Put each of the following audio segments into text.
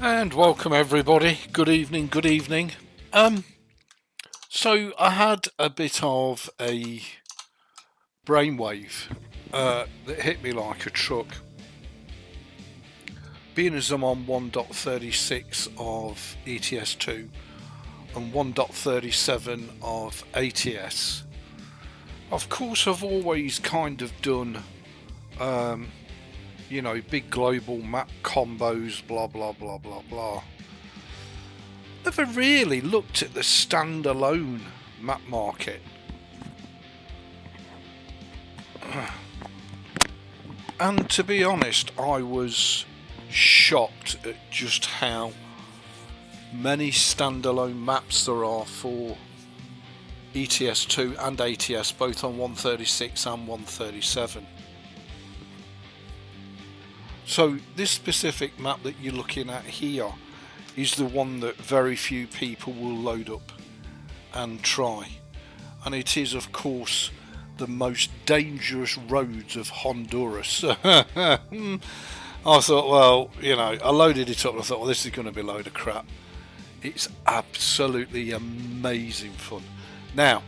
And welcome everybody. Good evening, good evening. So I had a bit of a brainwave that hit me like a truck. Being as I'm on 1.36 of ETS2 and 1.37 of ATS, of course I've always kind of done you know, big global map combos, blah blah blah blah blah. Never really looked at the standalone map market. And to be honest, I was shocked at just how many standalone maps there are for ETS2 and ATS, both on 136 and 137. So this specific map that you're looking at here is the one that very few people will load up and try, and it is of course the most dangerous roads of Honduras. I thought, well, you know, I loaded it up and I thought, well, this is going to be a load of crap. It's absolutely amazing fun. Now,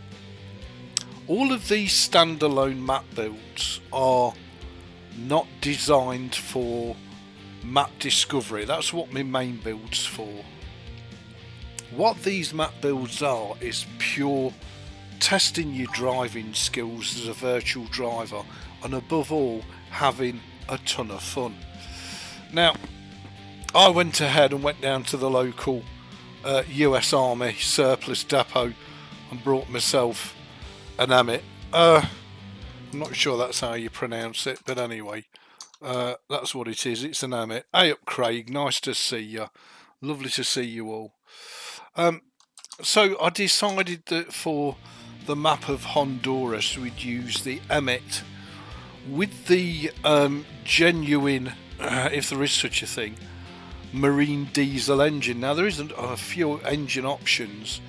all of these standalone map builds are not designed for map discovery. That's what my main build's for. What these map builds are is pure testing your driving skills as a virtual driver, and above all having a ton of fun. Now I went ahead and went down to the local US Army surplus depot and brought myself an Amit. I'm not sure that's how you pronounce it, but anyway, that's what it is. It's an Amit. Hey up, Craig. Nice to see you. Lovely to see you all. So I decided that for the map of Honduras, we'd use the Amit with the genuine, if there is such a thing, marine diesel engine. Now there isn't a few engine options,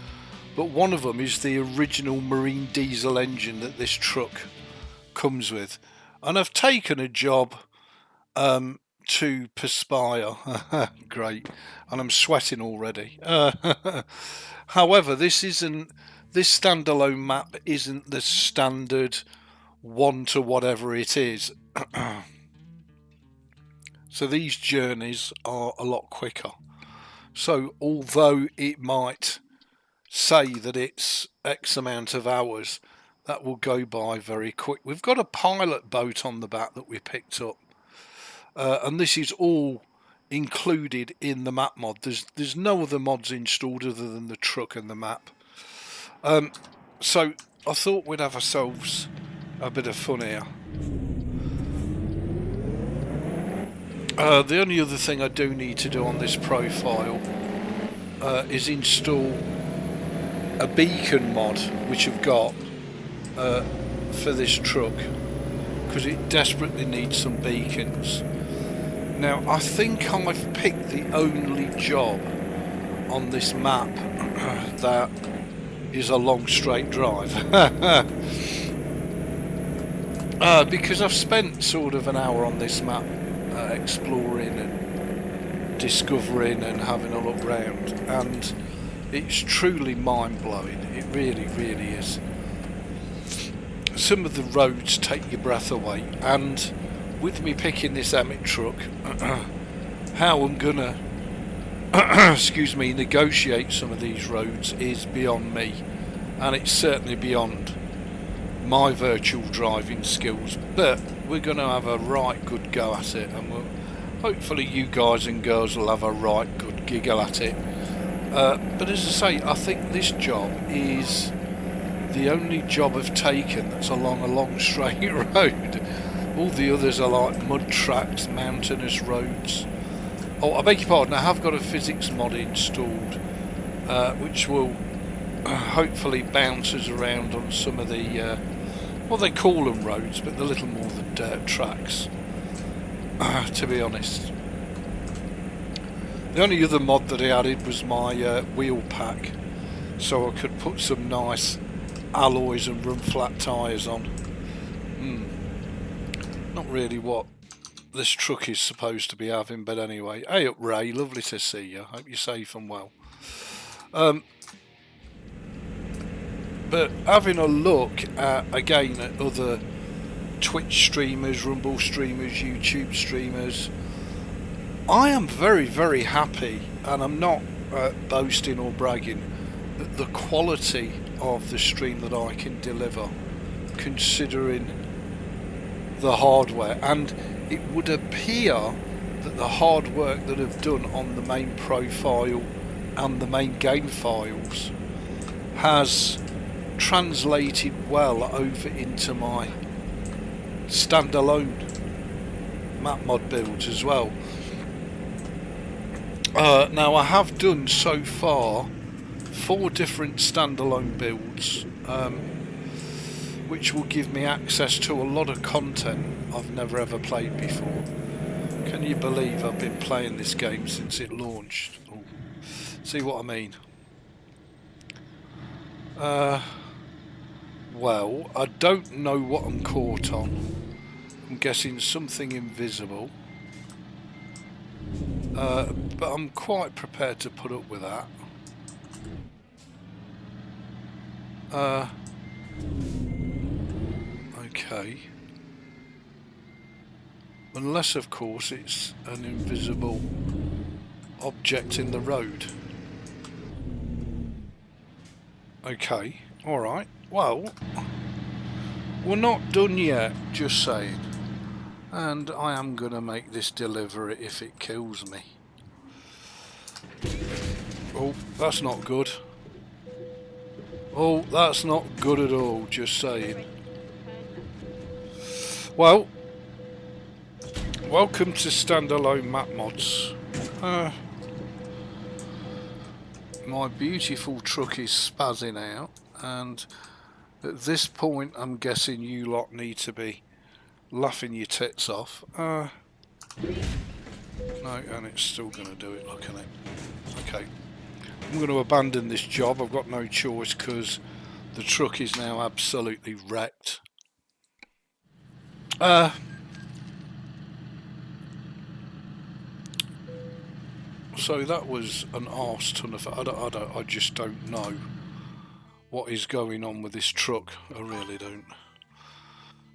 but one of them is the original marine diesel engine that this truck comes with, and I've taken a job to Perspire. Great, and I'm sweating already. However, this standalone map isn't the standard one to whatever it is. So these journeys are a lot quicker. So although it might say that it's X amount of hours, that will go by very quick. We've got a pilot boat on the back that we picked up, and this is all included in the map mod. There's no other mods installed other than the truck and the map. So I thought we'd have ourselves a bit of fun here. The only other thing I do need to do on this profile is install a beacon mod, which I've got for this truck, because it desperately needs some beacons. Now I think I've picked the only job on this map that is a long straight drive. Because I've spent sort of an hour on this map exploring and discovering and having a look round, and it's truly mind-blowing. It really, really is. Some of the roads take your breath away, and with me picking this Amit truck, how I'm gonna excuse me, negotiate some of these roads is beyond me, and it's certainly beyond my virtual driving skills, but we're gonna have a right good go at it, and hopefully you guys and girls will have a right good giggle at it. But as I say, I think this job is the only job I've taken that's along a long straight road. All the others are like mud tracks, mountainous roads. Oh, I beg your pardon, I have got a physics mod installed, which will hopefully bounce us around on some of the, well, they call them roads, but they're little more than dirt tracks, to be honest. The only other mod that I added was my wheel pack, so I could put some nice alloys and run flat tyres on. Not really what this truck is supposed to be having. But anyway, hey up Ray, lovely to see you. Hope you're safe and well. But having a look at, again, at other Twitch streamers, Rumble streamers, YouTube streamers, I am very, very happy, and I'm not boasting or bragging, at the quality of the stream that I can deliver, considering the hardware. And it would appear that the hard work that I've done on the main profile and the main game files has translated well over into my standalone map mod builds as well. Now I have done so far 4 different standalone builds, which will give me access to a lot of content I've never ever played before. Can you believe I've been playing this game since it launched? Ooh. See what I mean? Well, I don't know what I'm caught on. I'm guessing something invisible. But I'm quite prepared to put up with that. Okay. Unless, of course, it's an invisible object in the road. Okay, alright. Well, we're not done yet, just saying. And I am going to make this deliver it if it kills me. Oh, that's not good. Oh, that's not good at all, just saying. Well, welcome to standalone map mods. My beautiful truck is spazzing out, and at this point I'm guessing you lot need to be laughing your tits off. No, and it's still going to do it, look at it. Okay, I'm going to abandon this job. I've got no choice because the truck is now absolutely wrecked. So that was an arse ton of... I just don't know what is going on with this truck. I really don't.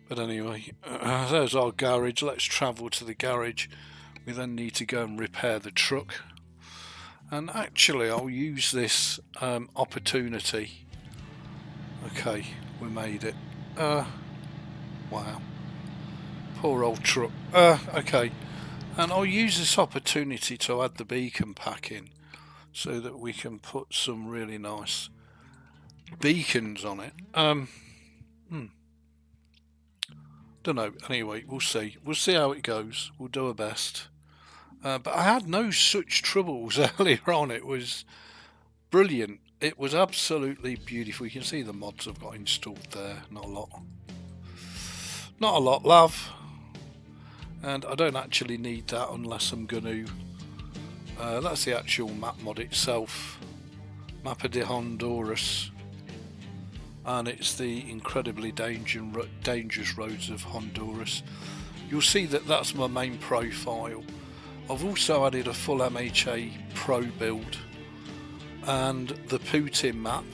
But anyway, there's our garage. Let's travel to the garage. We then need to go and repair the truck. And actually, I'll use this opportunity. Okay, we made it. Wow. Poor old truck. Okay. And I'll use this opportunity to add the beacon pack in so that we can put some really nice beacons on it. Don't know. Anyway, we'll see. We'll see how it goes. We'll do our best. But I had no such troubles earlier on. It was brilliant. It was absolutely beautiful. You can see the mods I've got installed there. Not a lot. Not a lot, love. And I don't actually need that unless I'm going to... that's the actual map mod itself. Mapa de Honduras. And it's the incredibly dangerous roads of Honduras. You'll see that that's my main profile. I've also added a full MHA Pro build and the Putin map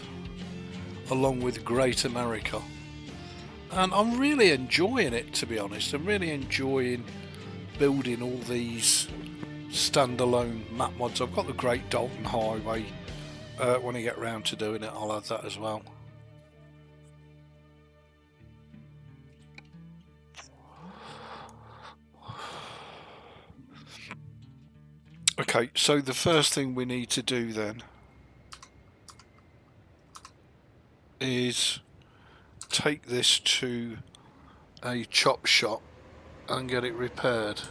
along with Great America. And I'm really enjoying it, to be honest. I'm really enjoying building all these standalone map mods. I've got the Great Dalton Highway. When I get round to doing it, I'll add that as well. Okay, so the first thing we need to do then is take this to a chop shop and get it repaired.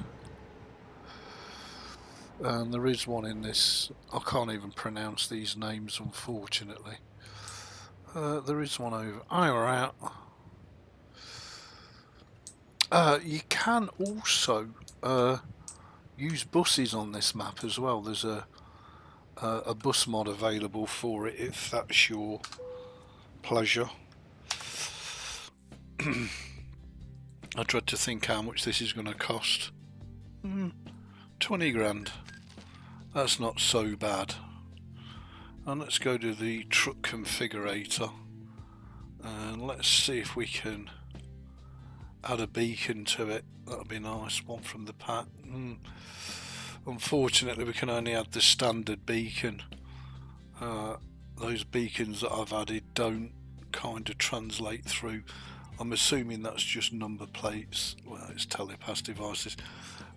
And there is one in this. I can't even pronounce these names, unfortunately. There is one over. Oh, we're out. You can also use buses on this map as well. There's a bus mod available for it if that's your pleasure. I dread to think how much this is going to cost. 20 grand. That's not so bad. And let's go to the truck configurator and let's see if we can add a beacon to it. That'll be nice. One from the pack. Unfortunately, we can only add the standard beacon. Those beacons that I've added don't kind of translate through. I'm assuming that's just number plates. Well, it's telepass devices,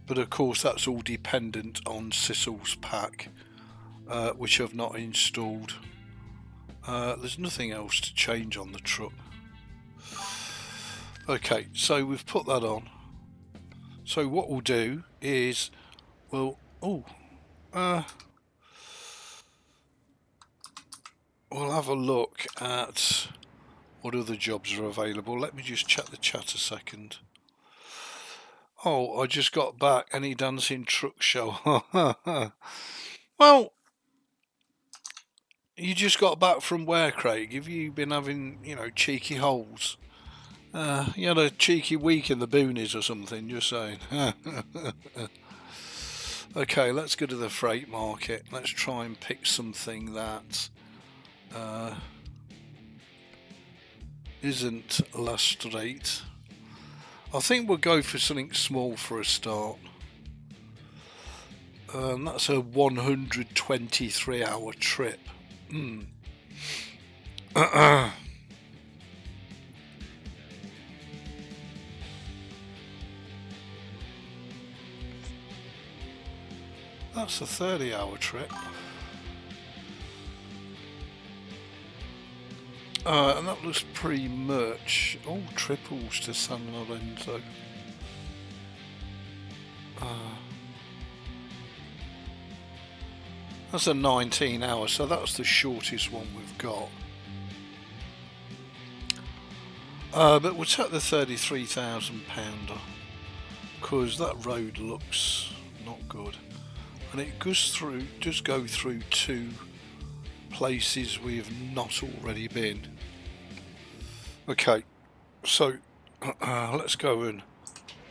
but of course that's all dependent on Sissel's pack, which I've not installed. There's nothing else to change on the truck. Okay, so we've put that on. So what we'll do is we'll have a look at what other jobs are available. Let me just check the chat a second. Oh, I just got back. Any dancing truck show? Well, you just got back from where, Craig? Have you been having, you know, cheeky holes? You had a cheeky week in the boonies or something, just saying. Okay, let's go to the freight market. Let's try and pick something that isn't last rate. I think we'll go for something small for a start. That's a 123-hour trip. That's a 30-hour trip. And that looks pretty much all triples to San Lorenzo. That's a 19 hour, so that's the shortest one we've got. But we'll take the 33,000 pounder because that road looks not good, and it does go through two places we've not already been. Okay, so let's go and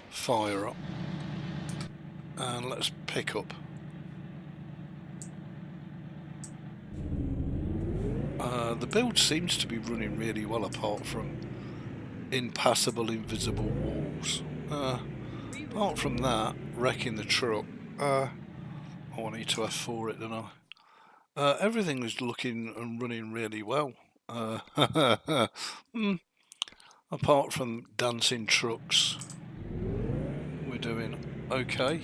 fire up and let's pick up. The build seems to be running really well apart from impassable invisible walls. Apart from that, wrecking the truck. I need to F4 it, don't I? Everything is looking and running really well. Apart from dancing trucks, we're doing okay.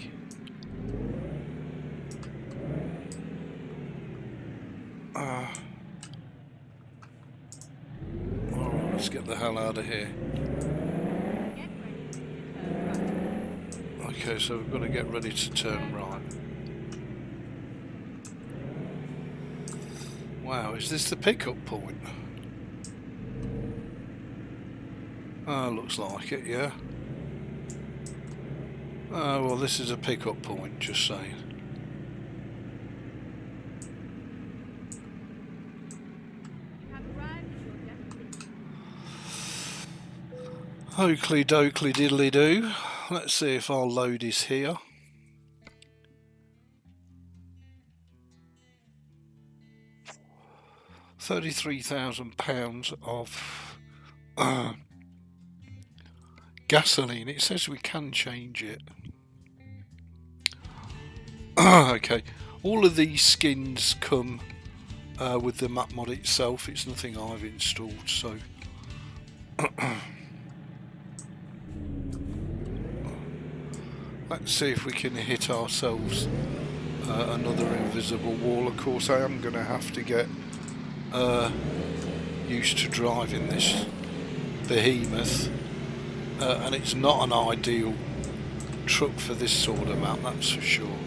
Alright, let's get the hell out of here. Okay, so we've got to get ready to turn right. Wow, is this the pickup point? Looks like it, yeah. Well, this is a pickup point, just saying. Oakley dokley diddly do. Let's see if our load is here. £33,000 of gasoline. It says we can change it. Okay, all of these skins come with the map mod itself. It's nothing I've installed, so let's see if we can hit ourselves another invisible wall. Of course, I am going to have to get used to driving this behemoth, and it's not an ideal truck for this sort of map, that's for sure.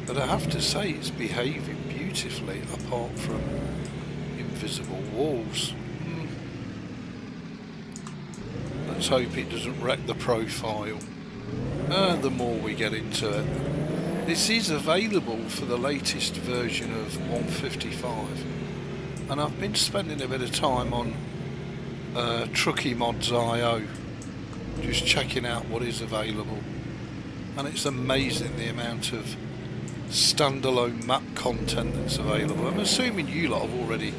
But I have to say it's behaving beautifully apart from invisible walls. Let's hope it doesn't wreck the profile the more we get into it. This is available for the latest version of 155, and I've been spending a bit of time on Trucky Mods IO just checking out what is available. and it's amazing the amount of standalone map content that's available. I'm assuming you lot have already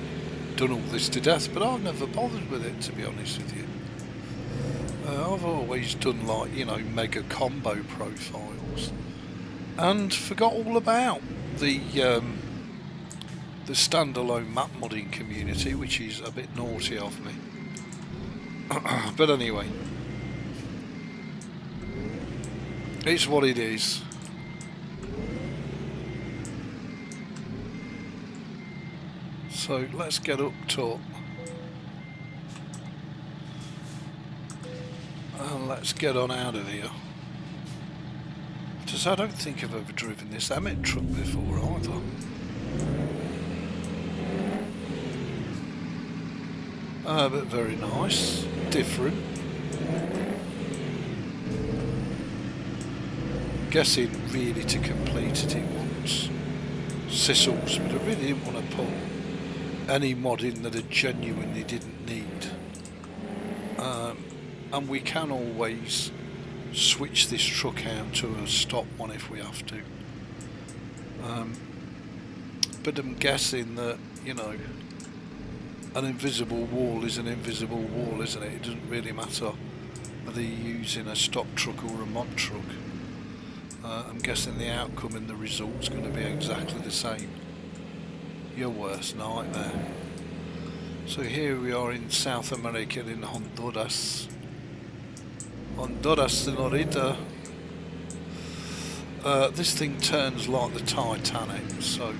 done all this to death, but I've never bothered with it, to be honest with you. I've always done, like, you know, mega combo profiles, and forgot all about the standalone map modding community, which is a bit naughty of me. But anyway, it's what it is. So let's get up top and let's get on out of here. Because I don't think I've ever driven this Emmet truck before either. But very nice, different. Guessing really to complete it wants sissels, but I really didn't want to put any mod in that I genuinely didn't need. And we can always switch this truck out to a stop one if we have to. But I'm guessing that, you know, an invisible wall is an invisible wall, isn't it? It doesn't really matter whether you're using a stock truck or a mod truck. I'm guessing the outcome and the result's going to be exactly the same. Your worst nightmare. So here we are in South America, in Honduras. Honduras, senorita. This thing turns like the Titanic, so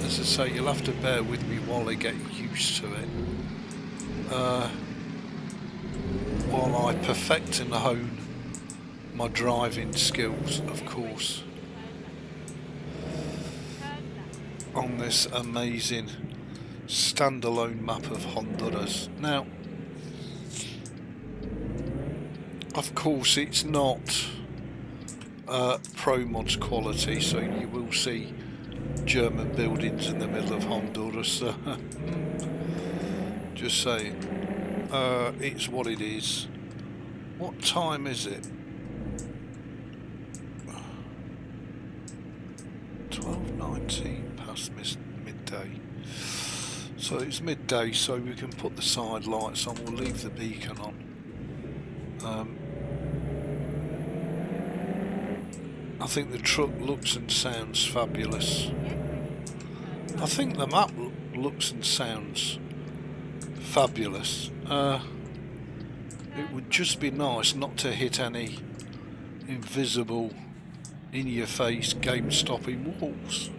as I say, you'll have to bear with me while I get used to it, while I perfect and hone my driving skills, of course, on this amazing standalone map of Honduras. Now, of course, it's not Pro Mods quality, so you will see German buildings in the middle of Honduras. Just saying, it's what it is. What time is it? 12:19 past midday. So it's midday, so we can put the side lights on. We'll leave the beacon on. I think the truck looks and sounds fabulous. I think the map looks and sounds fabulous. It would just be nice not to hit any invisible, in-your-face, game-stopping walls.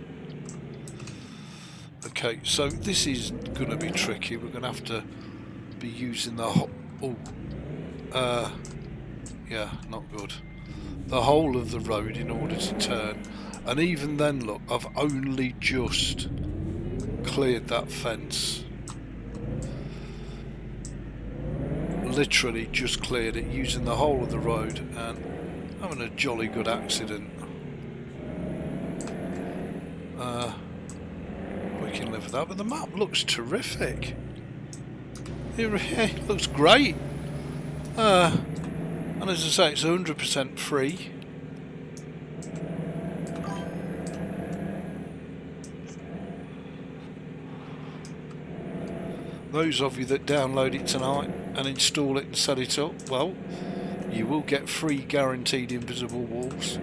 Okay, so this is going to be tricky. We're going to have to be using the yeah, not good. The whole of the road in order to turn, and even then, look, I've only just cleared that fence. Literally just cleared it, using the whole of the road and having a jolly good accident. We can live with that, but the map looks terrific. It looks great. And as I say, it's 100% free. Those of you that download it tonight and install it and set it up, well, you will get free guaranteed invisible walls.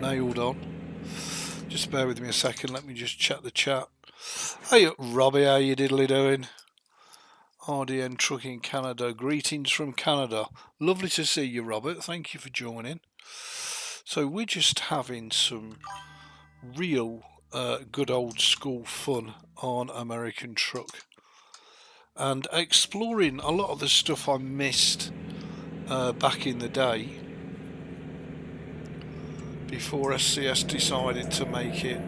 Nailed on. Just bear with me a second, let me just check the chat. Hey Robbie, how you diddly doing? RDN Trucking Canada, greetings from Canada. Lovely to see you, Robert, thank you for joining. So we're just having some real good old school fun on American Truck and exploring a lot of the stuff I missed back in the day before SCS decided to make it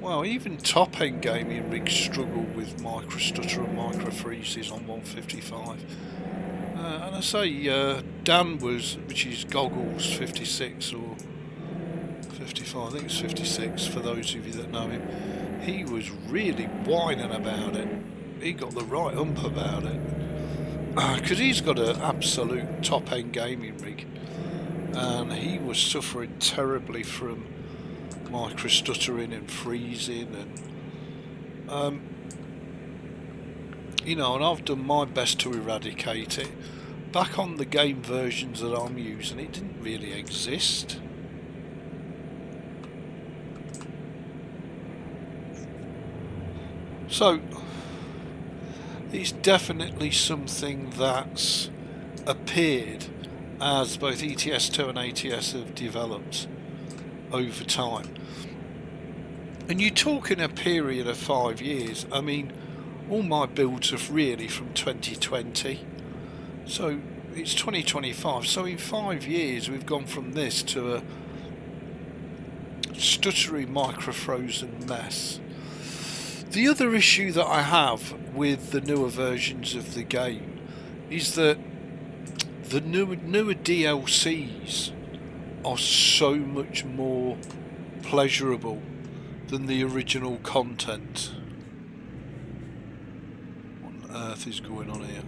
well, even top end gaming rigs struggle with micro stutter and micro freezes on 155. And I say Dan was, which is Goggles 56 or 55, I think it's 56 for those of you that know him, he was really whining about it. He got the right ump about it. because he's got an absolute top-end gaming rig, and he was suffering terribly from micro stuttering and freezing, and you know, and I've done my best to eradicate it. Back on the game versions that I'm using, it didn't really exist. So it's definitely something that's appeared as both ETS2 and ATS have developed over time. And you're talking a period of 5 years. I mean, all my builds are really from 2020. So it's 2025. So in 5 years we've gone from this to a stuttery micro frozen mess. The other issue that I have with the newer versions of the game is that the newer DLCs are so much more pleasurable than the original content. What on earth is going on here?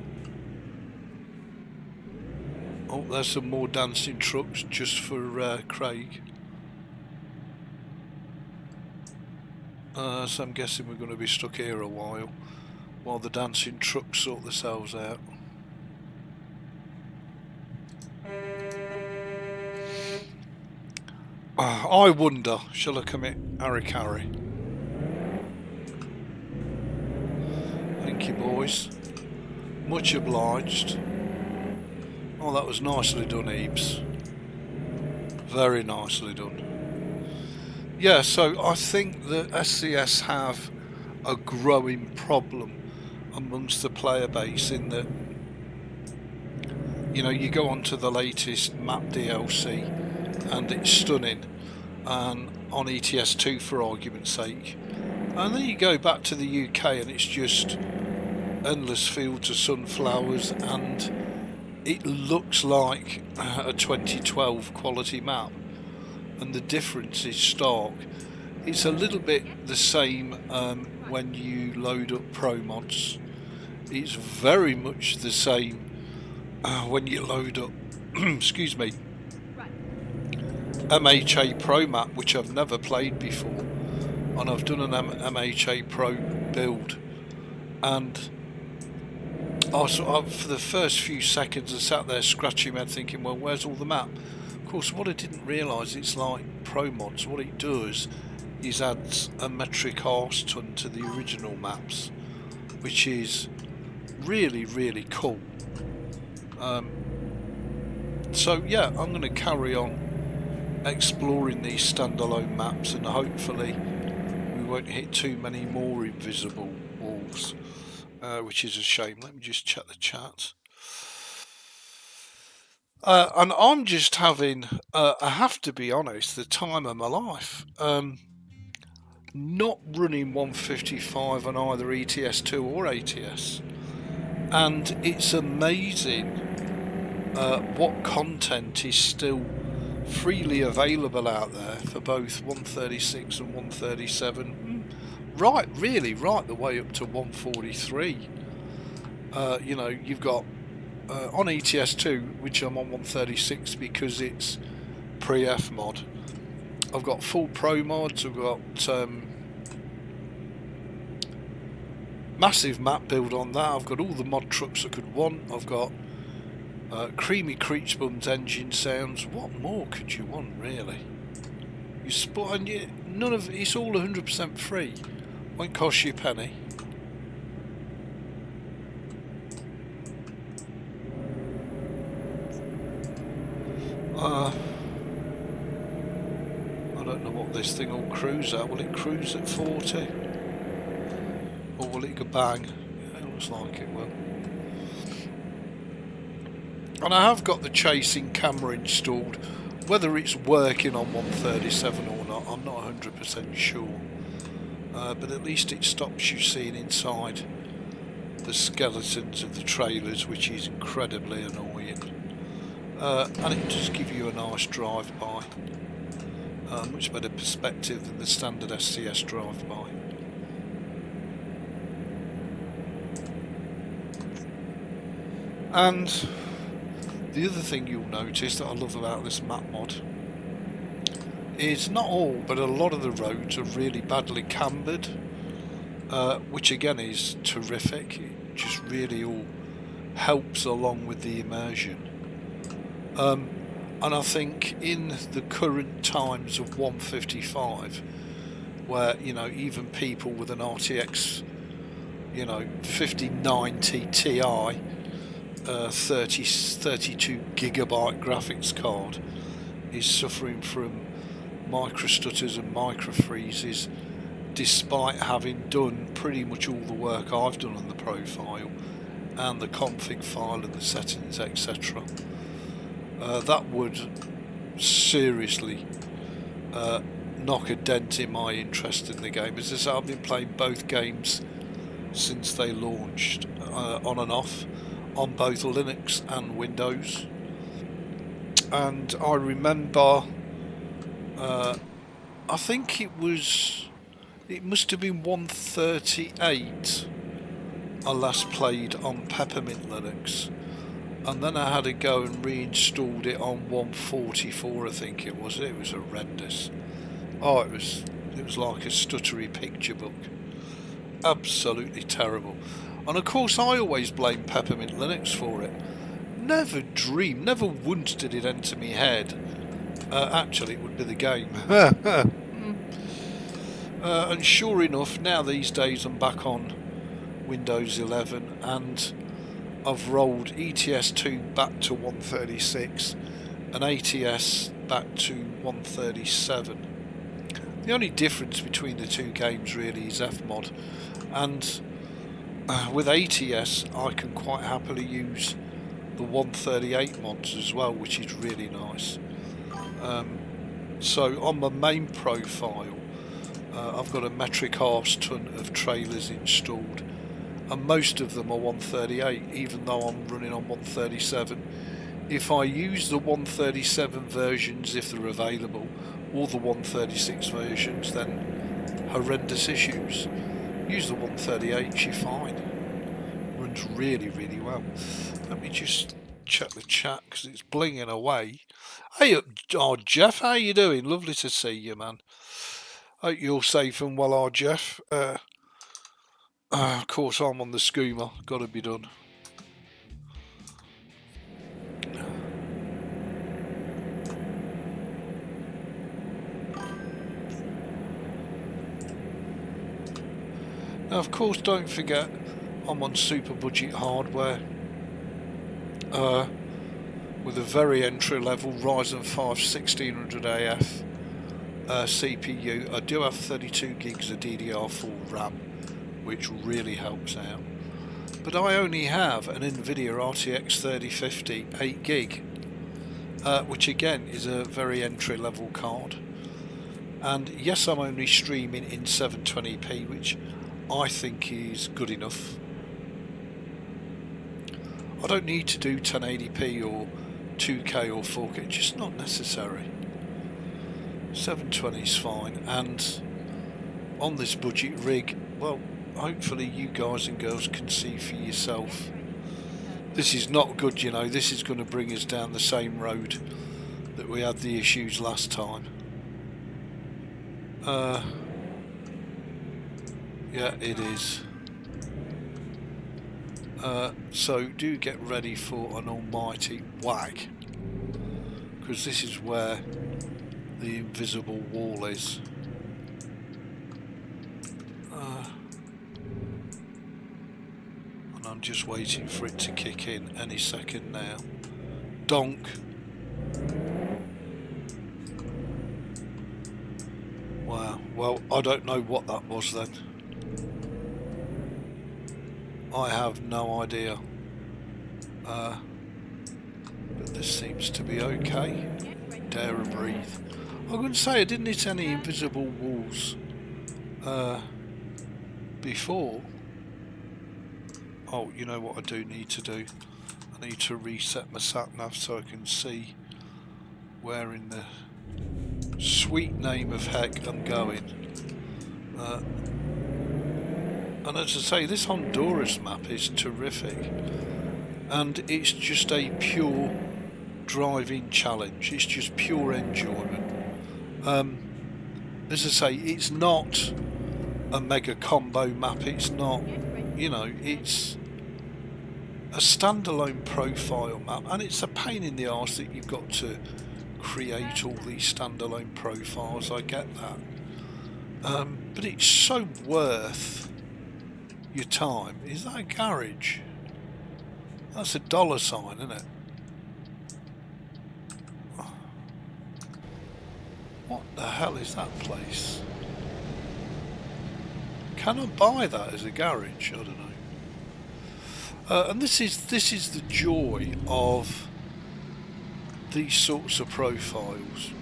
Oh, there's some more dancing trucks just for Craig. So I'm guessing we're going to be stuck here a while the dancing trucks sort themselves out. I wonder, shall I commit Harry? Thank you, boys. Much obliged. Oh, that was nicely done, Ebeez. Very nicely done. Yeah, so I think that SCS have a growing problem amongst the player base in that, you know, you go on to the latest map DLC and it's stunning, and on ETS2 for argument's sake, and then you go back to the UK and it's just endless fields of sunflowers and it looks like a 2012 quality map. And the difference is stark. It's a little bit the same when you load up Pro mods. It's very much the same when you load up, excuse me, MHA Pro map, which I've never played before, and I've done an MHA Pro build, and for the first few seconds I sat there scratching my head thinking, well, where's all the map? Of course, what I didn't realise, it's like Pro mods. What it does is adds a metric arse ton to the original maps, which is really, really cool. So yeah, I'm going to carry on exploring these standalone maps, and hopefully we won't hit too many more invisible walls, which is a shame. Let me just check the chat. And I'm just having, I have to be honest, the time of my life. Not running 155 on either ETS2 or ATS. And it's amazing what content is still freely available out there for both 136 and 137. Right, really, right the way up to 143. You know, you've got on ETS2, which I'm on 136 because it's pre-F mod. I've got full Pro mods, I've got massive map build on that, I've got all the mod trucks I could want, I've got creamy creech bums engine sounds. What more could you want, really? You spot, and none of it's all 100% free, won't cost you a penny. I don't know what this thing will cruise at. Will it cruise at 40? Or will it go bang? Yeah, it looks like it will. And I have got the chasing camera installed. Whether it's working on 137 or not, I'm not 100% sure. But at least it stops you seeing inside the skeletons of the trailers, which is incredibly annoying. And it does give you a nice drive-by, much better perspective than the standard SCS drive-by. And the other thing you'll notice that I love about this map mod is not all, but a lot of the roads are really badly cambered, which again is terrific. It just really all helps along with the immersion. And I think in the current times of 155, where, you know, even people with an RTX, you know, 5090 Ti 32 gigabyte graphics card is suffering from micro stutters and micro freezes, despite having done pretty much all the work I've done on the profile and the config file and the settings, etc. That would seriously knock a dent in my interest in the game. As I say, I've been playing both games since they launched, on and off, on both Linux and Windows. And I remember, I think it must have been 138 I last played on Peppermint Linux, and then I had to go and reinstalled it on 144, I think it was. It was horrendous. Oh, it was like a stuttery picture book. Absolutely terrible. And of course I always blame Peppermint Linux for it. Never once did it enter my head. Actually, it would be the game. And sure enough, now these days I'm back on Windows 11 and I've rolled ETS2 back to 136 and ATS back to 137. The only difference between the two games really is Fmod, and with ATS I can quite happily use the 138 mods as well, which is really nice. So on my main profile I've got a metric halves ton of trailers installed, and most of them are 138, even though I'm running on 137. If I use the 137 versions, if they're available, or the 136 versions, then horrendous issues. Use the 138, you're fine. Runs really, really well. Let me just check the chat because it's blinging away. Hey, Jeff, how you doing? Lovely to see you, man. Hope you're safe and well, Jeff. Of course, I'm on the skoomer. Got to be done. Now, of course, don't forget I'm on super budget hardware with a very entry level Ryzen 5 1600AF CPU. I do have 32 gigs of DDR4 RAM, which really helps out. But I only have an NVIDIA RTX 3050 8 gig, which again is a very entry level card. And yes, I'm only streaming in 720p, which I think is good enough. I don't need to do 1080p or 2K or 4K, it's just not necessary. 720 is fine, and on this budget rig, well, hopefully you guys and girls can see for yourself. This is not good, you know. This is going to bring us down the same road that we had the issues last time. Yeah, it is. So do get ready for an almighty whack, because this is where the invisible wall is. And I'm just waiting for it to kick in any second now. Donk. Wow, well, I don't know what that was then. I have no idea. But this seems to be okay. Dare a breathe. I couldn't say I didn't hit any invisible walls before. Oh, you know what I do need to do? I need to reset my sat-nav so I can see where in the sweet name of heck I'm going. And as I say, this Honduras map is terrific. and it's just a pure driving challenge. It's just pure enjoyment. As I say, it's not a mega combo map. It's not, you know, it's a standalone profile map, and it's a pain in the arse that you've got to create all these standalone profiles. I get that, but it's so worth your time. Is that a garage? That's a dollar sign, isn't it? What the hell is that place? Can I buy that as a garage? I don't know. And this is the joy of these sorts of profiles.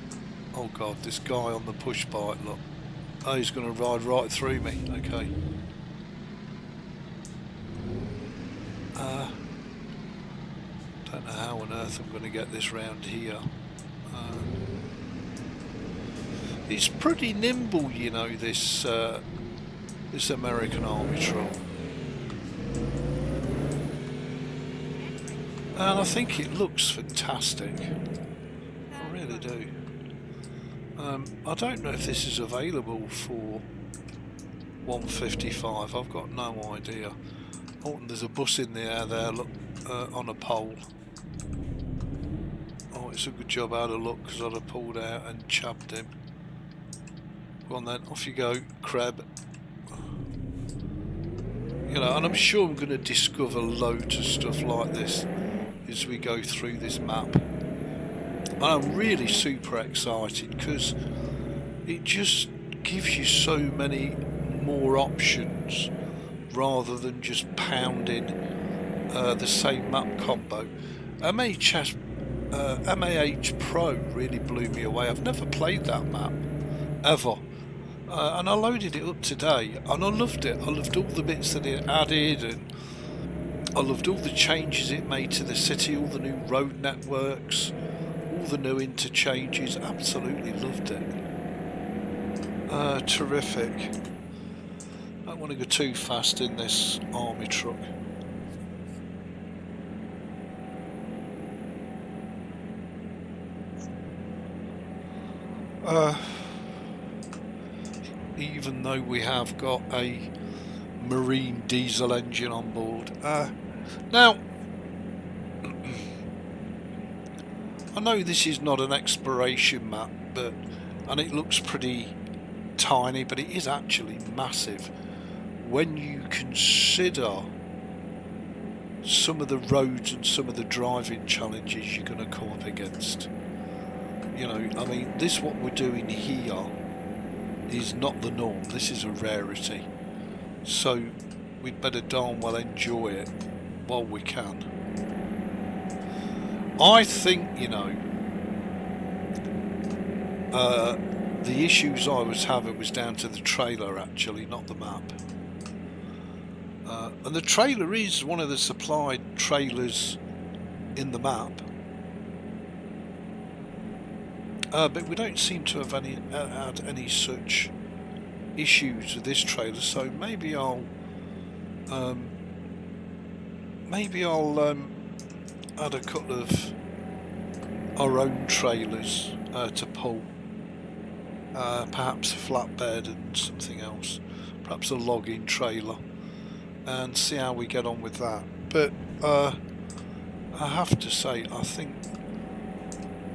Oh god, this guy on the push bike, look. Oh, he's going to ride right through me. Okay. Don't know how on earth I'm going to get this round here. It's pretty nimble, you know, this this American Army truck. And I think it looks fantastic. I really do. I don't know if this is available for 155. I've got no idea. Oh, and there's a bus in the air there, look, on a pole. Oh, it's a good job I had a look, because I'd have pulled out and chabbed him. Go on then, off you go, Crab. You know, and I'm sure I'm going to discover loads of stuff like this as we go through this map. And I'm really super excited because it just gives you so many more options rather than just pounding the same map combo. MAH Pro really blew me away. I've never played that map ever. And I loaded it up today and I loved it. I loved all the bits that it added, and I loved all the changes it made to the city, all the new road networks, all the new interchanges. Absolutely loved it. Terrific. I don't want to go too fast in this army truck. Even though we have got a marine diesel engine on board. Now, I know this is not an exploration map, and it looks pretty tiny, but it is actually massive when you consider some of the roads and some of the driving challenges you're going to come up against. You know, I mean, this what we're doing here is not the norm. This is a rarity, so we'd better darn well enjoy it while we can. I think, you know, the issues I was having was down to the trailer actually, not the map. And the trailer is one of the supplied trailers in the map. But we don't seem to have had any such issues with this trailer, so maybe I'll add a couple of our own trailers to pull, perhaps a flatbed and something else, perhaps a logging trailer, and see how we get on with that. But I have to say, I think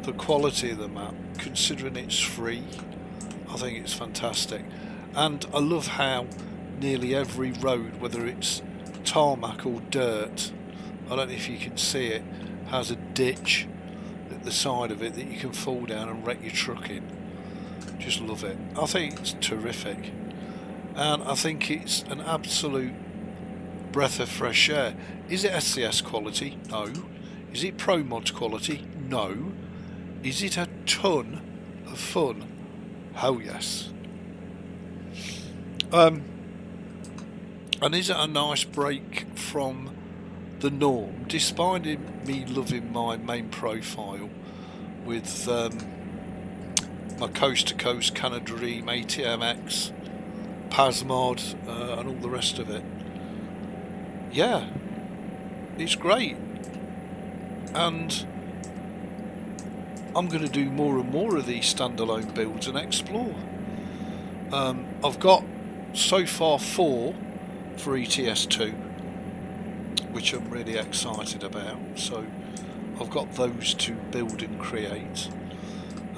the quality of the map, considering it's free, I think it's fantastic. And I love how nearly every road, whether it's tarmac or dirt, I don't know if you can see it, has a ditch at the side of it that you can fall down and wreck your truck in. Just love it. I think it's terrific, and I think it's an absolute breath of fresh air. Is it SCS quality? No. Is it Pro Mods quality? No. Is it a ton of fun? Oh yes. And is it a nice break from the norm, despite me loving my main profile with my coast to coast Canada Dream, ATMX, Pasmod, and all the rest of it? Yeah, it's great. and I'm going to do more and more of these standalone builds and explore. I've got so far 4 for ETS2, which I'm really excited about, so I've got those to build and create.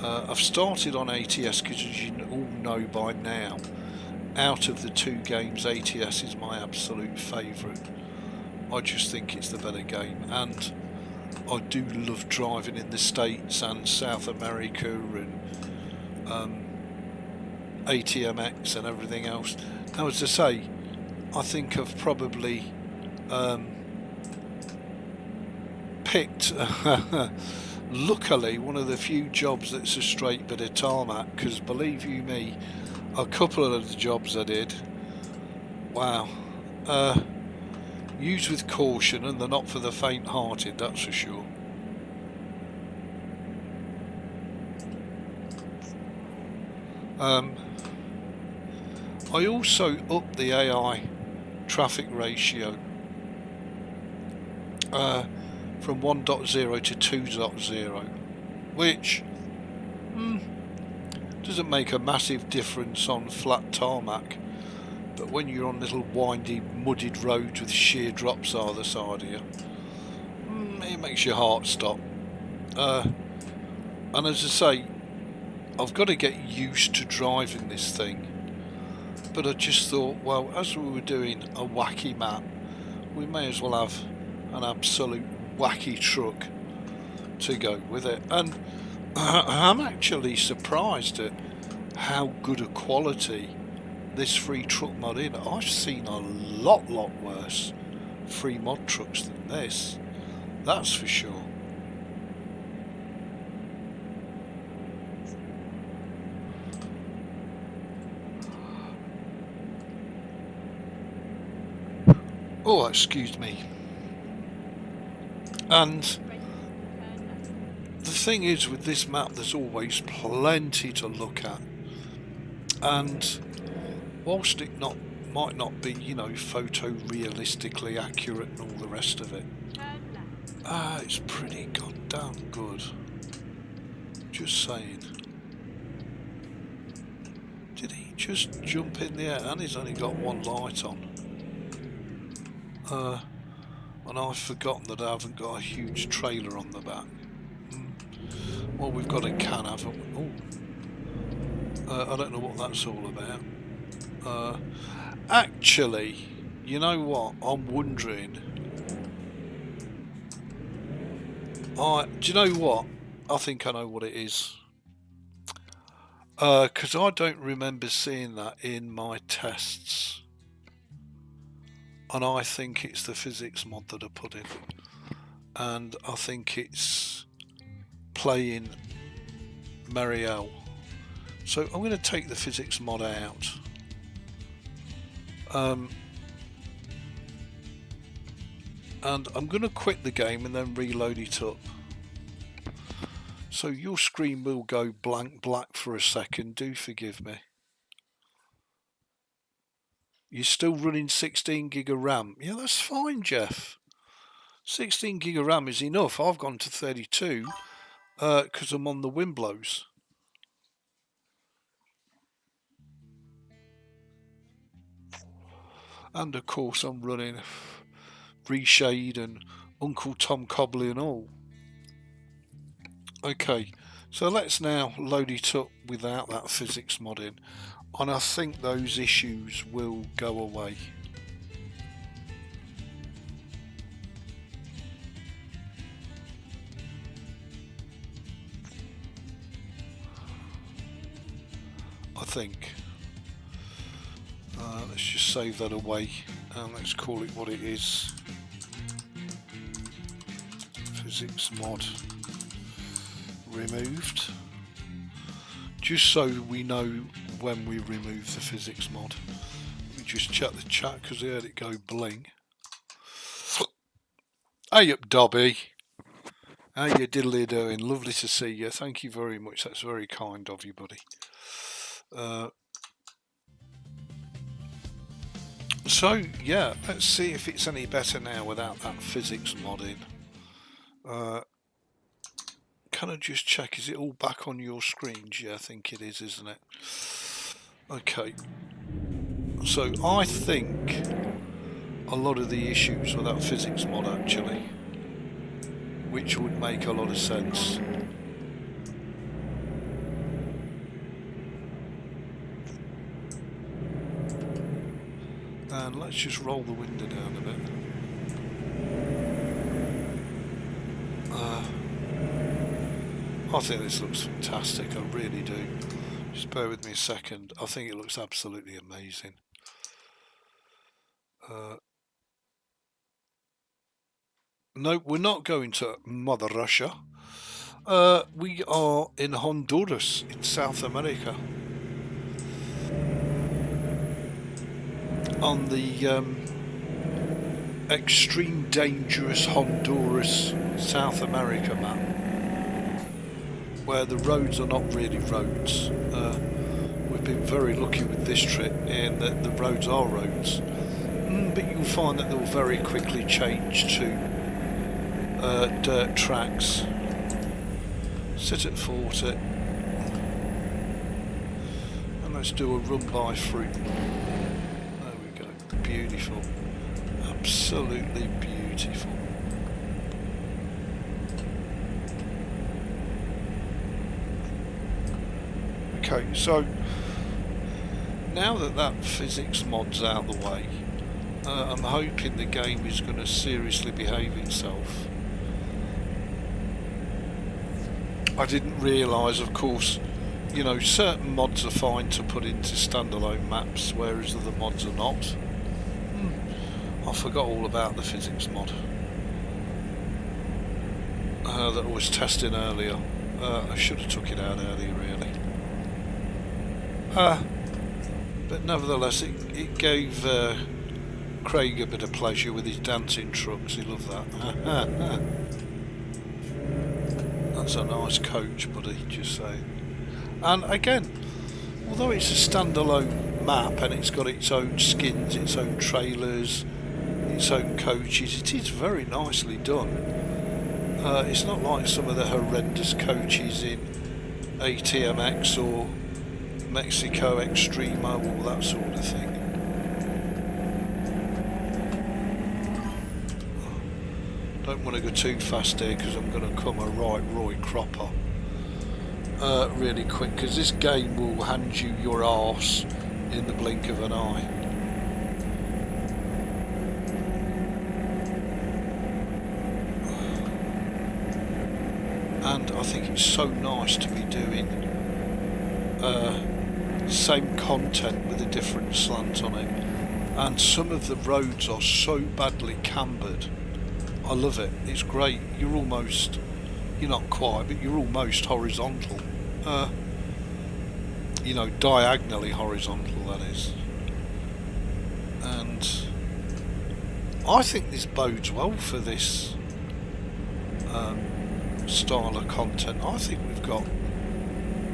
I've started on ATS because, as you all know by now, out of the 2 games, ATS is my absolute favourite. I just think it's the better game, and I do love driving in the States and South America and ATMX and everything else. Now, as I say, I think I've probably picked luckily one of the few jobs that's a straight bit of tarmac, because believe you me, a couple of the jobs I did, wow, used with caution, and they're not for the faint-hearted, that's for sure. I also upped the AI traffic ratio from 1.0 to 2.0, which doesn't make a massive difference on flat tarmac, but when you're on little windy, mudded roads with sheer drops either side of you, it makes your heart stop. And as I say, I've got to get used to driving this thing, but I just thought, well, as we were doing a wacky map, we may as well have an absolute wacky truck to go with it. And I'm actually surprised at how good a quality this free truck mod is. I've seen a lot worse free mod trucks than this, that's for sure. Oh, excuse me. And the thing is, with this map, there's always plenty to look at, and whilst it might not be, you know, photorealistically accurate and all the rest of it, it's pretty goddamn good. Just saying. Did he just jump in the air? And he's only got one light on. And I've forgotten that I haven't got a huge trailer on the back. Well, we've got a can, haven't we? Oh, I don't know what that's all about. Actually, you know what? I'm wondering. Do you know what? I think I know what it is. Because I don't remember seeing that in my tests. And I think it's the physics mod that I put in. And I think it's playing Marielle. So I'm going to take the physics mod out. And I'm going to quit the game and then reload it up. So your screen will go blank black for a second, do forgive me. You're still running 16 gig of RAM. Yeah, that's fine, Jeff. 16 gig of RAM is enough. I've gone to 32 because I'm on the wind blows. And of course I'm running Reshade and Uncle Tom Cobley and all. Okay, so let's now load it up without that physics mod in, and I think those issues will go away. I think. Let's just save that away and let's call it what it is. Physics mod removed. Just so we know when we remove the physics mod. Let me just check the chat because I heard it go bling. Hey up, Dobby. How you diddly doing? Lovely to see you. Thank you very much. That's very kind of you, buddy. So yeah, let's see if it's any better now without that physics mod in. Can I just check, is it all back on your screens? Yeah, I think it is, isn't it? Okay. So I think a lot of the issues with that physics mod actually, which would make a lot of sense. And let's just roll the window down a bit. I think this looks fantastic, I really do. Just bear with me a second. I think it looks absolutely amazing. No, we're not going to Mother Russia. We are in Honduras, in South America. On the extreme dangerous Honduras, South America map, where the roads are not really roads. We've been very lucky with this trip in that the roads are roads, but you'll find that they'll very quickly change to dirt tracks. Sit at 40 and let's do a run by fruit. There we go, beautiful, absolutely beautiful. Okay, so now that that physics mod's out of the way, I'm hoping the game is going to seriously behave itself. I didn't realise, of course, you know, certain mods are fine to put into standalone maps, whereas other mods are not. I forgot all about the physics mod that I was testing earlier. I should have took it out earlier, really. But nevertheless, it gave Craig a bit of pleasure with his dancing trucks. He loved that. That's a nice coach, buddy, just saying. And again, although it's a standalone map and it's got its own skins, its own trailers, its own coaches, it is very nicely done. It's not like some of the horrendous coaches in ATMX or Mexico Extremo, all that sort of thing. Don't want to go too fast here because I'm going to come a right Roy Cropper really quick, because this game will hand you your arse in the blink of an eye. And I think it's so nice to be doing same content with a different slant on it, and some of the roads are so badly cambered. I love it, it's great. You're not quite, but you're almost horizontal, you know, diagonally horizontal, that is. And I think this bodes well for this style of content. I think we've got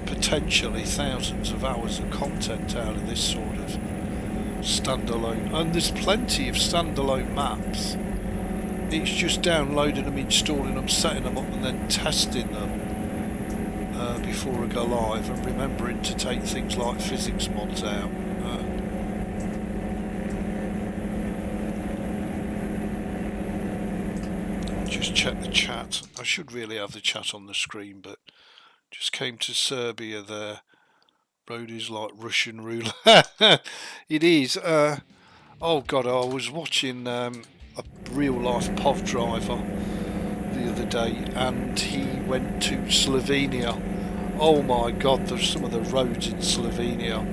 potentially thousands of hours of content out of this sort of standalone, and there's plenty of standalone maps. It's just downloading them, installing them, setting them up and then testing them before I go live, and remembering to take things like physics mods out. Just check the chat. I should really have the chat on the screen, but just came to Serbia there. Road is like Russian roulette. It is. Oh God, I was watching a real life POV driver the other day, and he went to Slovenia. Oh my God, there's some of the roads in Slovenia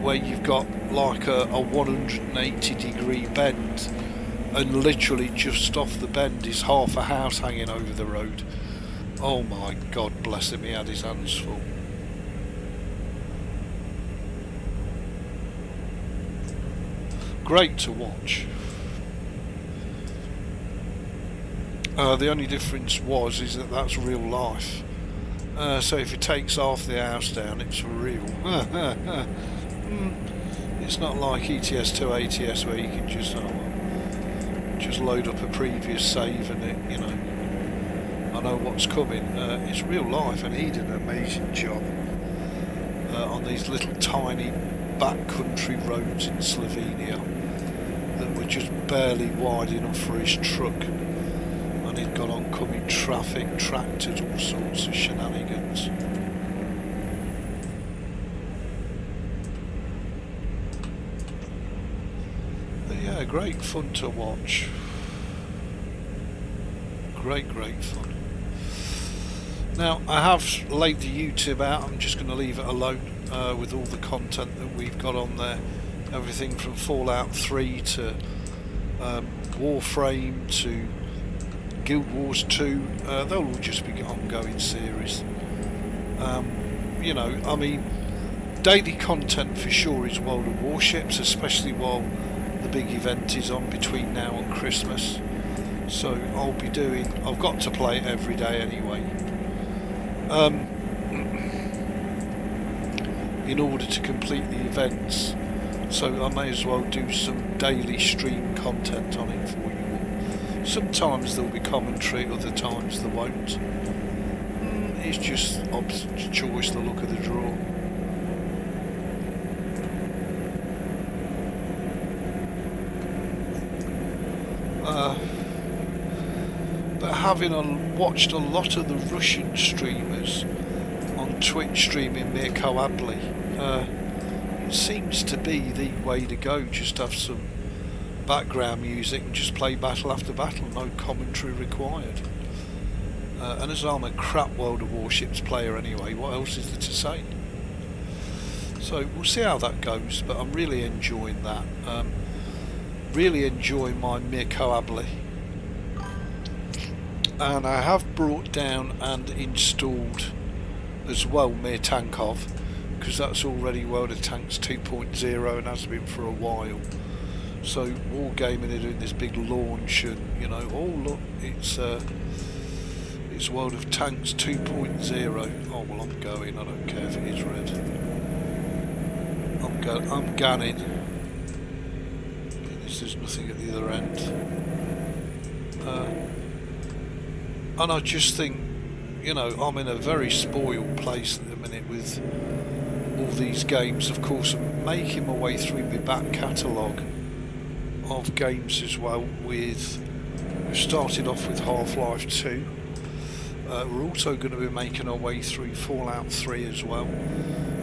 where you've got like a 180-degree bend, and literally just off the bend is half a house hanging over the road. Oh my God, bless him, he had his hands full. Great to watch. The only difference is that that's real life. So if it takes half the house down, it's for real. It's not like ETS to ATS where you can just load up a previous save and it, you know, I know what's coming. It's real life, and he did an amazing job on these little tiny backcountry roads in Slovenia that were just barely wide enough for his truck, and he'd got oncoming traffic, tractors, all sorts of shenanigans. But yeah, great fun to watch. Great fun. Now, I have laid the YouTube out. I'm just going to leave it alone with all the content that we've got on there. Everything from Fallout 3 to Warframe to Guild Wars 2. They'll all just be ongoing series. You know, I mean, daily content for sure is World of Warships, especially while the big event is on between now and Christmas. So I'll be doing, I've got to play it every day anyway, in order to complete the events, so I may as well do some daily stream content on it for you all. Sometimes there'll be commentary, other times there won't. It's just choice, the look of the draw. But having watched a lot of the Russian streamers on Twitch streaming Mirko Abli, it seems to be the way to go. Just have some background music and just play battle after battle, no commentary required. And as I'm a crap World of Warships player anyway, what else is there to say? So we'll see how that goes, but I'm really enjoying that. Really enjoying my Mirko Abli. And I have brought down and installed as well Mir Tankov, because that's already World of Tanks 2.0 and has been for a while. So Wargaming are doing this big launch, and you know, oh look, it's World of Tanks 2.0. Oh well, I'm going. I don't care if it is red. I'm gunning. There's nothing at the other end. And I just think, you know, I'm in a very spoiled place at the minute with all these games. Of course, I'm making my way through my back catalogue of games as well. We started off with Half-Life 2. We're also going to be making our way through Fallout 3 as well.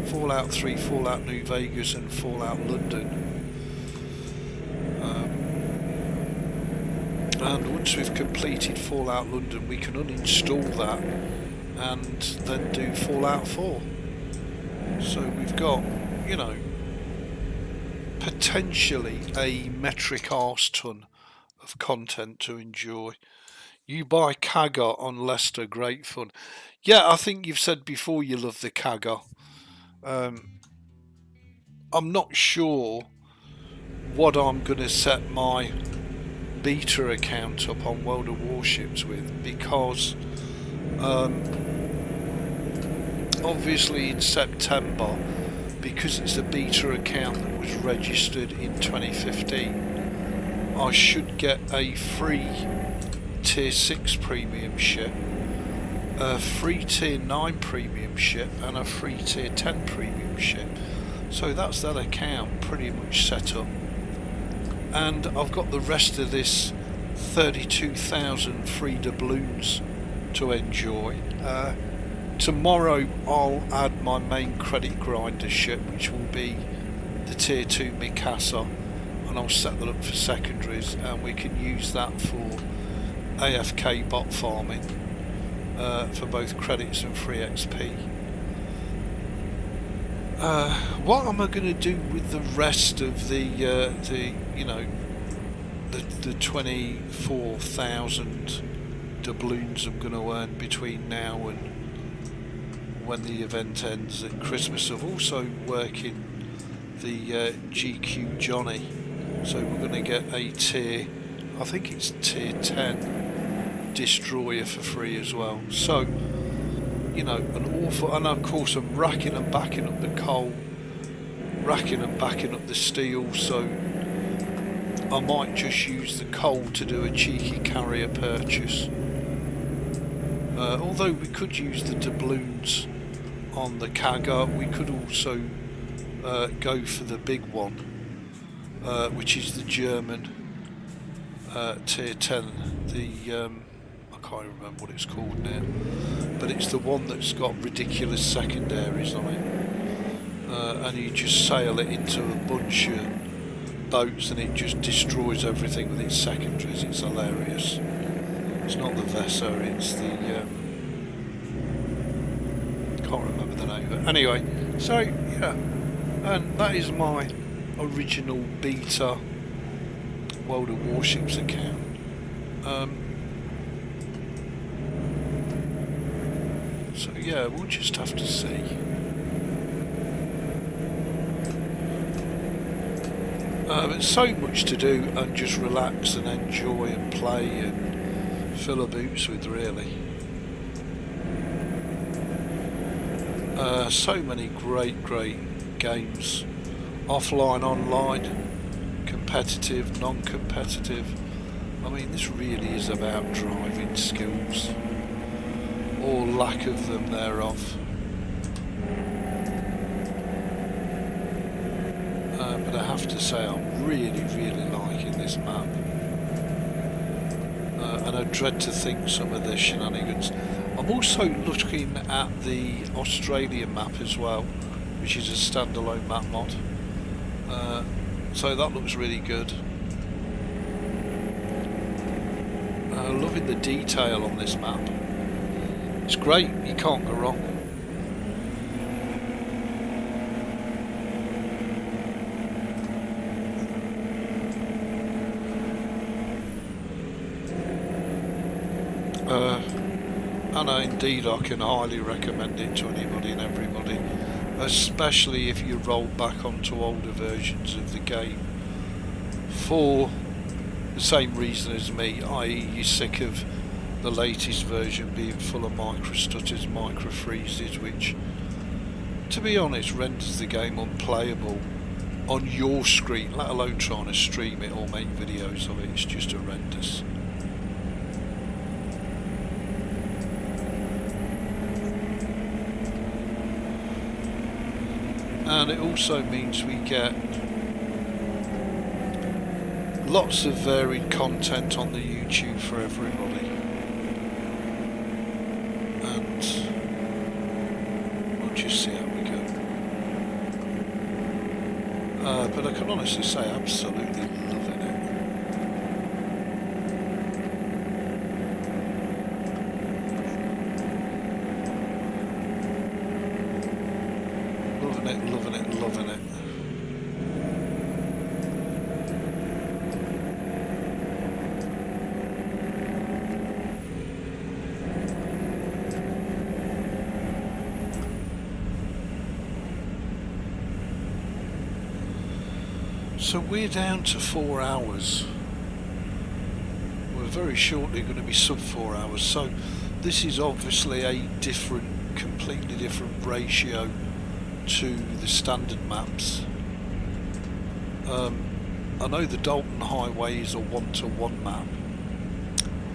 Fallout 3, Fallout New Vegas and Fallout London. And once we've completed Fallout London, we can uninstall that and then do Fallout 4. So we've got, you know, potentially a metric arse ton of content to enjoy. You buy Kaga on Leicester, great fun. Yeah, I think you've said before you love the Kaga. I'm not sure what I'm going to set my beta account up on World of Warships with, because obviously in September, because it's a beta account that was registered in 2015, I should get a free tier 6 premium ship, a free tier 9 premium ship and a free tier 10 premium ship. So that's that account pretty much set up, and I've got the rest of this 32,000 free doubloons to enjoy. Tomorrow I'll add my main credit grinder ship, which will be the tier 2 Mikasa, and I'll set that up for secondaries, and we can use that for AFK bot farming for both credits and free XP. What am I going to do with the rest of the you know, the 24,000 doubloons I'm going to earn between now and when the event ends at Christmas? I'm also working the GQ Johnny, so we're going to get a tier, I think it's tier 10 destroyer for free as well. So, you know, an awful, and of course I'm racking and backing up the coal, racking and backing up the steel, so I might just use the coal to do a cheeky carrier purchase. Although we could use the doubloons on the Kaga, we could also go for the big one, which is the German tier 10. I can't remember what it's called now, but it's the one that's got ridiculous secondaries on it, and you just sail it into a bunch of boats and it just destroys everything with its secondaries. It's hilarious. It's not the Vessel, it's the can't remember the name, but anyway, so yeah, and that is my original beta World of Warships account. So yeah, we'll just have to see. It's so much to do and just relax and enjoy and play and fill our boots with, really. So many great games, offline, online, competitive, non-competitive. I mean, this really is about driving skills, or lack of them thereof. But I have to say, I'm really liking this map, and I dread to think some of the shenanigans. I'm also looking at the Australian map as well, which is a standalone map mod, so that looks really good. Loving the detail on this map. It's great, you can't go wrong. And indeed I can highly recommend it to anybody and everybody, especially if you roll back onto older versions of the game for the same reason as me, i.e. you're sick of the latest version being full of micro stutters, micro freezes, which, to be honest, renders the game unplayable on your screen, let alone trying to stream it or make videos of it. It's just horrendous. And it also means we get lots of varied content on the YouTube for everybody, and we'll just see how we go. But I can honestly say, absolutely loving it. Loving it. So we're down to 4 hours. We're very shortly going to be sub 4 hours. So this is obviously a completely different ratio to the standard maps. I know the Dalton Highway is a 1-to-1 map.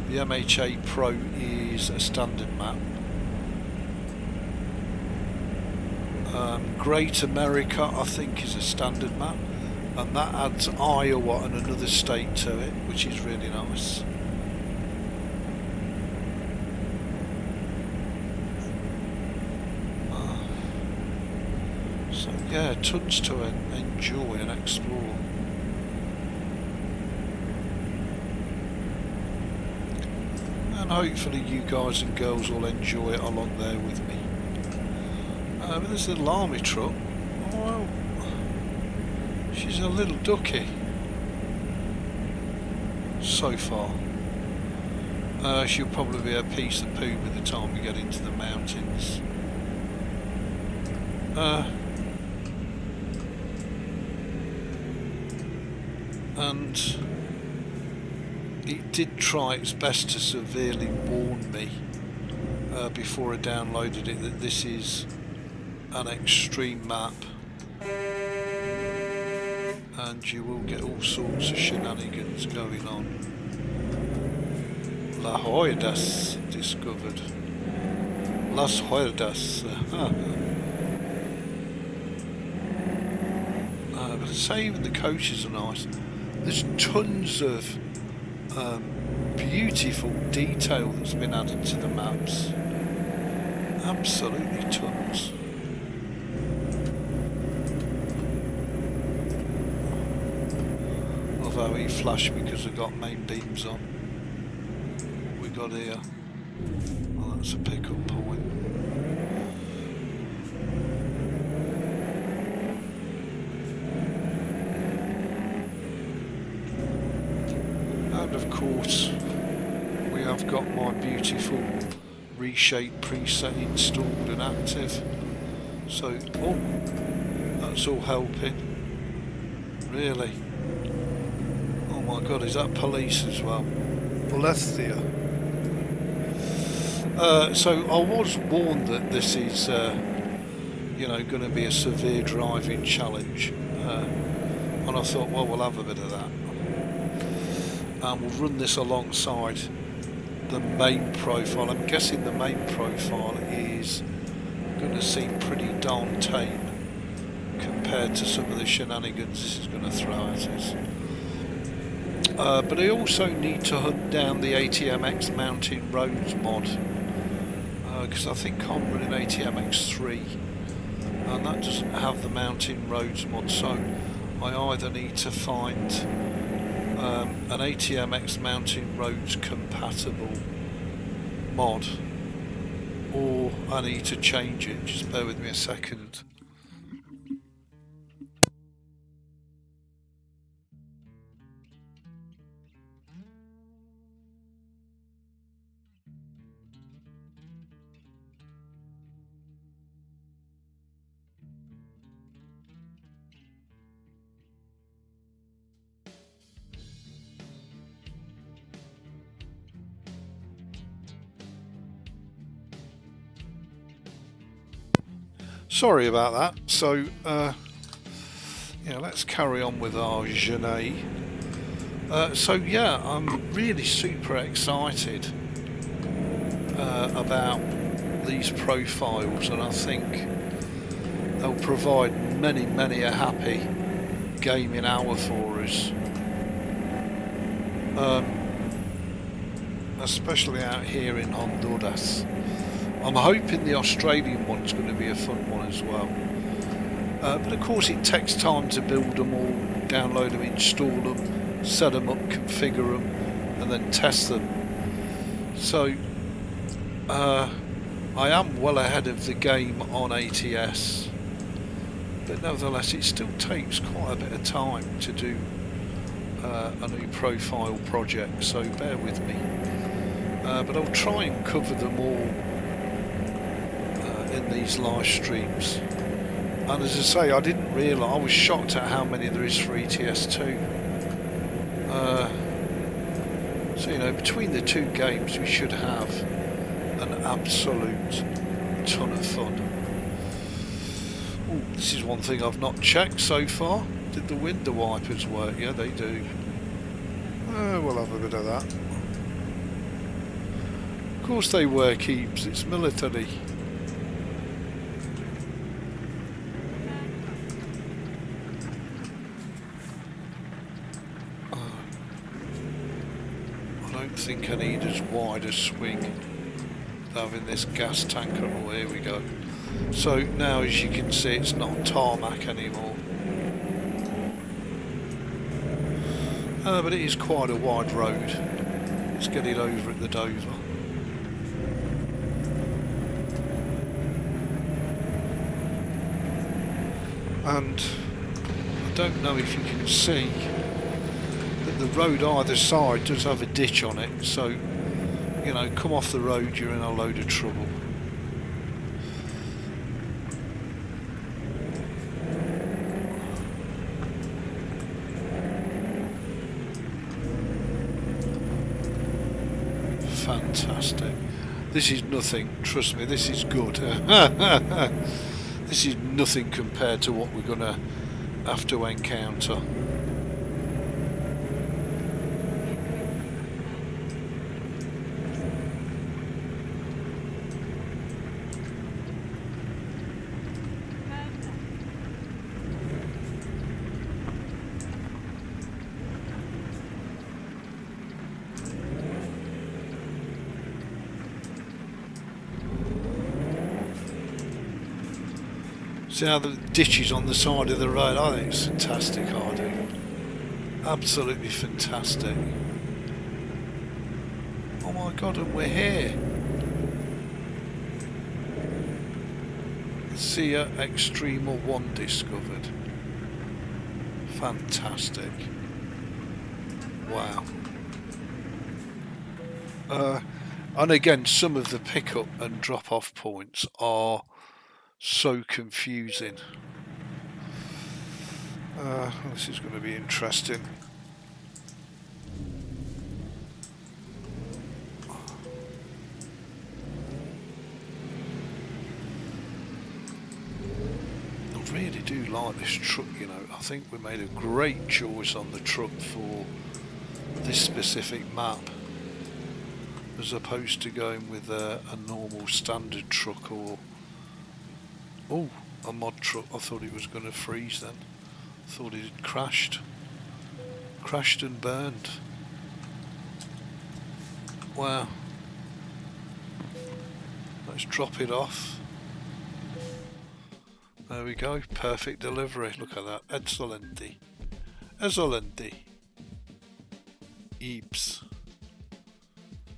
The MHA Pro is a standard map. Great America, I think, is a standard map, and that adds Iowa and another state to it, which is really nice. So yeah, tons to enjoy and explore. And hopefully you guys and girls will enjoy it along there with me. But there's a little army truck. Oh, well, she's a little ducky so far. She'll probably be a piece of poo by the time we get into the mountains. And it did try its best to severely warn me before I downloaded it that this is an extreme map and you will get all sorts of shenanigans going on. La Hoydas discovered. Las Huertas. But I'd say even the coaches are nice. There's tons of beautiful detail that's been added to the maps. Absolutely tons. Although he flashed because I got main beams on. We got here. Well, that's a pickup point. And of course, we have got my beautiful reshape preset installed and active. So, oh, that's all helping. Really. Oh my god, is that police as well? Bolethia. So I was warned that this is, you know, going to be a severe driving challenge, and I thought, well, we'll have a bit of that, and we'll run this alongside the main profile. I'm guessing the main profile is going to seem pretty darn tame compared to some of the shenanigans this is going to throw at us. But I also need to hunt down the ATMX Mountain Roads mod, because I think I'm running ATMX3 and that doesn't have the Mountain Roads mod, so I either need to find an ATMX Mountain Roads compatible mod, or I need to change it. Just bear with me a second. Sorry about that. So, yeah, let's carry on with our journey. So, yeah, I'm really super excited about these profiles, and I think they'll provide many a happy gaming hour for us. Especially out here in Honduras. I'm hoping the Australian one's going to be a fun one as well. But of course it takes time to build them all, download them, install them, set them up, configure them, and then test them. So I am well ahead of the game on ATS, but nevertheless it still takes quite a bit of time to do a new profile project, so bear with me. But I'll try and cover them all in these live streams. And as I say, I didn't realise, I was shocked at how many there is for ETS2. So, you know, between the two games we should have an absolute ton of fun. Ooh, this is one thing I've not checked so far. Did the window wipers work? Yeah, they do. We'll have a bit of that. Of course they work, Ebeez, it's military. I don't think I need as wide a swing having this gas tanker. Oh, here we go. So now, as you can see, it's not tarmac anymore. But it is quite a wide road. Let's get it over at the Dover. And I don't know if you can see that the road either side does have a ditch on it, so, you know, come off the road, you're in a load of trouble. Fantastic. This is nothing, trust me, this is good. This is nothing compared to what we're going to have to encounter. See how the ditches on the side of the road? I think it's fantastic, I do. Absolutely fantastic. Oh my god, and we're here. SEA Extrema 1 discovered. Fantastic. Wow. And again, some of the pickup and drop off points are so confusing. This is going to be interesting. I really do like this truck, you know. I think we made a great choice on the truck for this specific map, as opposed to going with a normal standard truck or a mod truck. I thought it was going to freeze then. I thought it had crashed and burned. Wow. Let's drop it off. There we go, perfect delivery. Look at that, excelente. Excelente. Ebeez.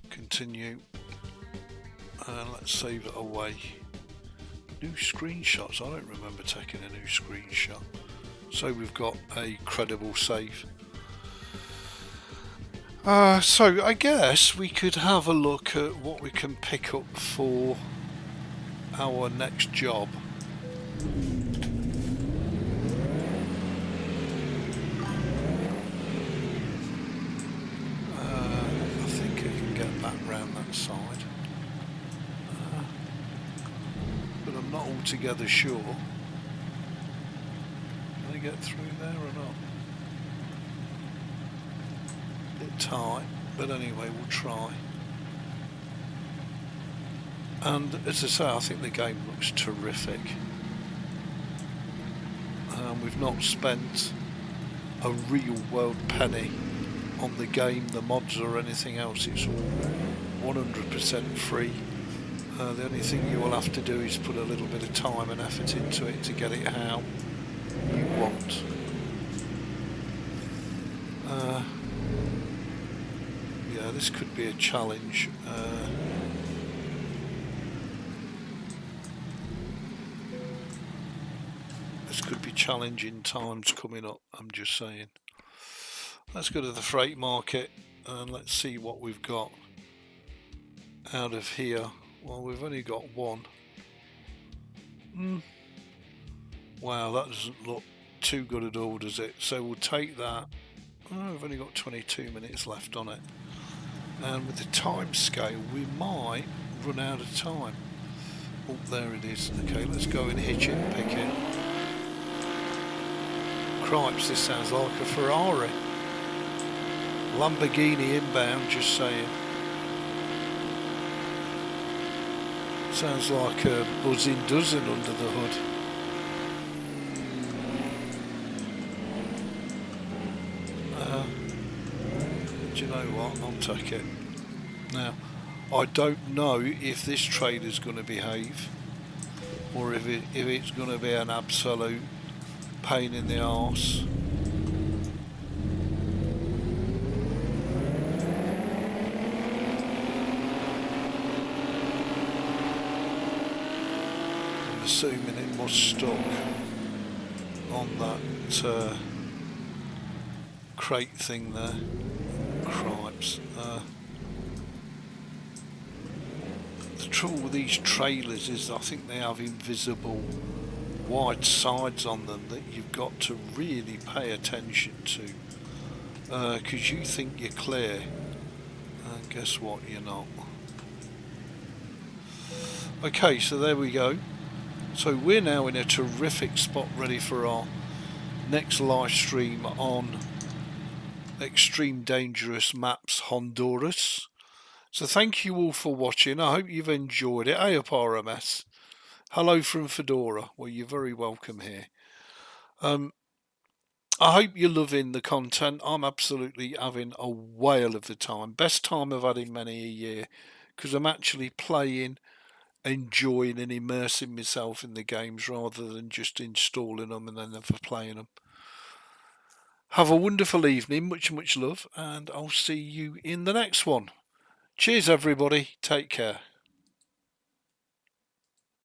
Continue. And let's save it away. New screenshots. I don't remember taking a new screenshot. So we've got a credible save. So I guess we could have a look at what we can pick up for our next job. I think I can get back round that side, but I'm not altogether sure. Can I get through there or not? Bit tight, but anyway, we'll try. And as I say, I think the game looks terrific. We've not spent a real world penny on the game, the mods or anything else. It's all 100% free. The only thing you will have to do is put a little bit of time and effort into it to get it how you want. Yeah, this could be a challenge. This could be challenging times coming up, I'm just saying. Let's go to the freight market and let's see what we've got out of here. Well, we've only got one. Wow, that doesn't look too good at all, does it? So we'll take that. Oh, we've only got 22 minutes left on it. And with the time scale, we might run out of time. Oh, there it is. Okay, let's go and hitch it and pick it. Cripes, this sounds like a Ferrari. Lamborghini inbound, just saying. Sounds like a buzzing dozen under the hood. Do you know what? I'll take it. Now, I don't know if this trailer's going to behave, or if it's going to be an absolute pain in the arse. I'm assuming it was stuck on that crate thing there. Cripes. The trouble with these trailers is I think they have invisible wide sides on them that you've got to really pay attention to, because you think you're clear and guess what, you're not. Okay, so there we go. So we're now in a terrific spot ready for our next live stream on Extreme Dangerous Maps Honduras. So thank you all for watching. I hope you've enjoyed it. Hey up RMS. Hello from Fedora. Well, you're very welcome here. I hope you're loving the content. I'm absolutely having a whale of the time. Best time I've had in many a year, because I'm actually playing enjoying and immersing myself in the games rather than just installing them and then never playing them. Have a wonderful evening, much love, and I'll see you in the next one. Cheers everybody, take care.